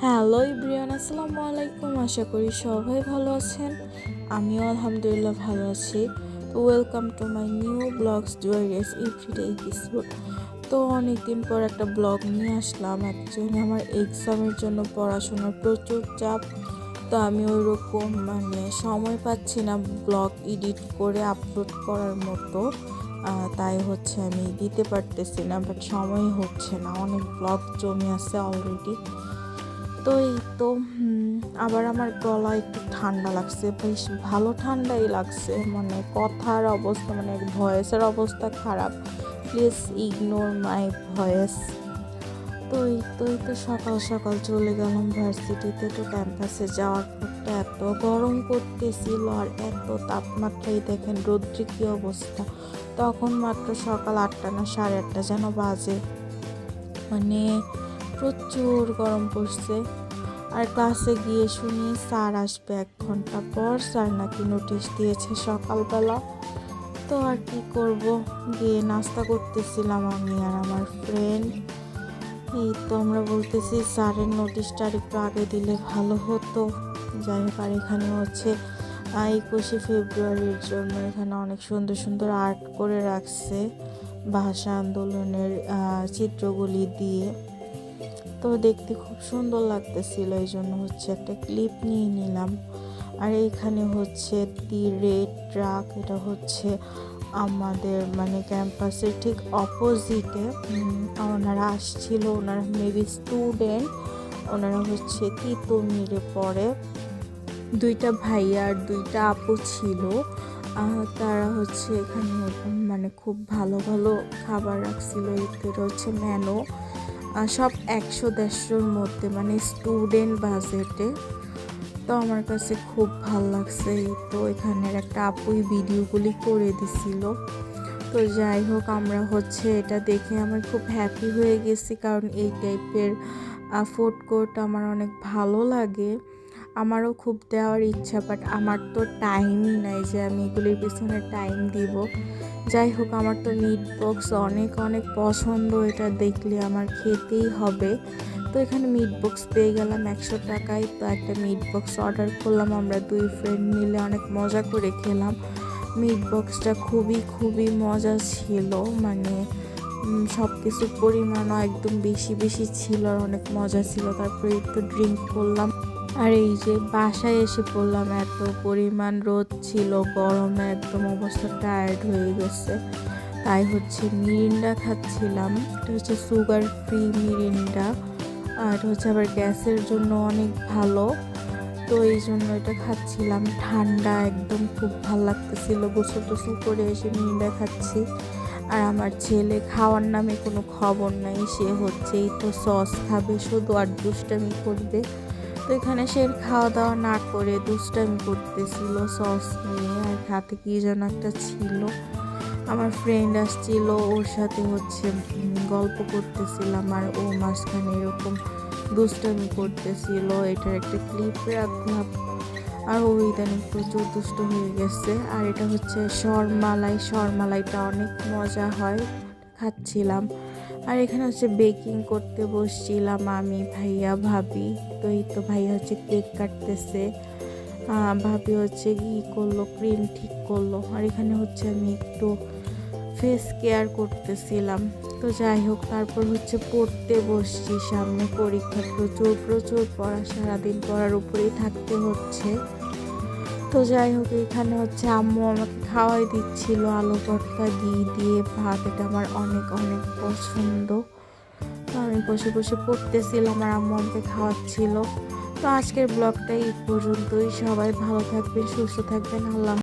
Hello ইব্রিয়ান, আসসালামু আলাইকুম। আশা করি সবাই ভালো আছেন। আমিও আলহামদুলিল্লাহ ভালো আছি। তো welcome to my new blogs জুয়ারিয়াস এভরিডে এপিসোড। তো অনেকদিন পর একটা ব্লগ নিয়ে আসলাম। অ্যাকচুয়ালি আমার এক্সামের জন্য পড়াশোনার প্রচুর চাপ। তো আমি ওইরকম সময় পাচ্ছি না ব্লগ এডিট করে আপলোড করার মতো। তাই হচ্ছে আমি দিতে পারতেছি না, বাট সময় হচ্ছে না। অনেক ব্লগ জমে আছে অলরেডি। তো এই তো আবার আমার গলা একটু ঠান্ডা লাগছে, বেশ ভালো ঠান্ডাই লাগছে। কথার অবস্থা ভয়েসের অবস্থা খারাপ। Please ignore my voice. তো সকাল সকাল চলে গেলাম ভার্সিটিতে। তো ক্যাম্পাসে যাওয়ার পরটা এত গরম করতেছিল আর এত তাপমাত্রাই দেখেন, রৌদ্রে কী অবস্থা। তখন মাত্র সকাল 8টা না 8:30 যেন বাজে। প্রচুর গরম পড়ছে। আর ক্লাসে গিয়ে শুনি স্যার আসবে 1 ঘন্টা পর। স্যার নাকি নোটিশ দিয়েছে সকালবেলা। তো আর কি করব, গিয়ে নাস্তা করতেছিলাম আমি আর আমার ফ্রেন্ড। এই তো আমরা বলতেছি স্যারের নোটিশটা আর একটু আগে দিলে ভালো হতো। যাই হোক, আর এখানে হচ্ছে 21শে ফেব্রুয়ারির জন্য এখানে অনেক সুন্দর সুন্দর আর্ট করে রাখছে ভাষা আন্দোলনের চিত্রগুলি দিয়ে। তো দেখতে খুব সুন্দর লাগতেছিল, এই জন্য হচ্ছে একটা ক্লিপ নিয়ে নিলাম। আর এইখানে হচ্ছে দি রেড ট্রাক, এটা হচ্ছে আমাদের ক্যাম্পাসের ঠিক অপোজিটে। ওনারা আসছিল, ওনারা মেবি স্টুডেন্ট। ওনারা হচ্ছে তিতুমিরে পড়ে। 2টা ভাইয়া আর 2টা আপু ছিল। তারা হচ্ছে এখানে খুব ভালো ভালো খাবার রাখছিল। এদের হচ্ছে মেনু সব 100-150-র মধ্যে, স্টুডেন্ট বাজেটে। তো আমার কাছে খুব ভালো লাগছে। তো এখানের একটা আপুই ভিডিওগুলি করে দিছিল। তো যাই হোক, আমরা হচ্ছে এটা দেখে আমার খুব হ্যাপি হয়ে গেছি, কারণ এই টাইপের ফুড কোর্ট আমার অনেক ভালো লাগে। আমারও খুব দেওয়ার ইচ্ছা, বাট আমার তো টাইমই নাই যে আমি এগুলির পিছনে টাইম দিব। যাই হোক, আমার তো মিট বক্স অনেক অনেক পছন্দ, এটা দেখলে আমার খেতেই হবে। তো এখানে মিট বক্স পেয়ে গেলাম 100 টাকায়। তো একটা মিট বক্স অর্ডার করলাম, আমরা 2 ফ্রেন্ড মিলে অনেক মজা করে খেলাম। মিট বক্সটা খুবই খুবই মজা ছিল, সব কিছুর পরিমাণও একদম বেশি বেশি ছিল আর অনেক মজা ছিল। তারপরে একটু ড্রিঙ্ক করলাম। আর এই যে বাসায় এসে পড়লাম, এত পরিমাণ রোদ ছিল, গরমে একদম অবস্থা টায়ার্ড হয়ে গেছে। তাই হচ্ছে মিরিন্ডা খাচ্ছিলাম। এটা হচ্ছে সুগার ফ্রি মিরিন্ডা, আর হচ্ছে আবার গ্যাসের জন্য অনেক ভালো। তো এই জন্য এটা খাচ্ছিলাম। ঠান্ডা একদম, খুব ভালো লাগতেছিল। গোসল টোসল করে এসে মিরিন্ডা খাচ্ছি। আর আমার ছেলে খাওয়ার নামে কোনো খবর নাই, সে হচ্ছেই তো সস খাবে শুধু আর দুষ্টামি করবে। তো এখানে সে খাওয়া দাওয়া না করে দুষ্টামি করতেছিল সস নিয়ে, আর হাতে কি যেন একটা ছিল। আমার ফ্রেন্ড আসছিল, ওর সাথে হচ্ছে গল্প করতেছিলাম, আর ও মাঝখানে এরকম দুষ্টামি করতেছিল। এটার একটা ক্লিপ রাখলাম। আর ও ইদানিং প্রচুর দুষ্ট হয়ে গেছে। আর এটা হচ্ছে শরমালাইটা অনেক মজা হয়, খাচ্ছিলাম। আর এখানে হচ্ছে বেকিং করতে বসছিলাম আমি, ভাইয়া, ভাবি। তো এই তো ভাইয়া হচ্ছে কেক কাটতেছে, ভাবি হচ্ছে করলো, ক্রিম ঠিক করলো। আর এখানে হচ্ছে আমি একটু ফেস কেয়ার করতেছিলাম। তো যাই হোক, তারপর হচ্ছে পড়তে বসছি, সামনে পরীক্ষা, প্রচুর প্রচুর পড়া, সারাদিন পড়ার উপরেই থাকতে হচ্ছে। তো যাই হোক, এখানে হচ্ছে আম্মু আমাকে খাওয়াই দিচ্ছিল আলু ভর্তা, ঘি দিয়ে ভাত। এটা আমার অনেক অনেক পছন্দ। তো আমি বসে বসে পড়তেছিলাম আর আম্মু আমাকে খাওয়াচ্ছিল। তো আজকের ব্লগটা এই পর্যন্তই। সবাই ভালো থাকবেন, সুস্থ থাকবেন। আল্লাহ।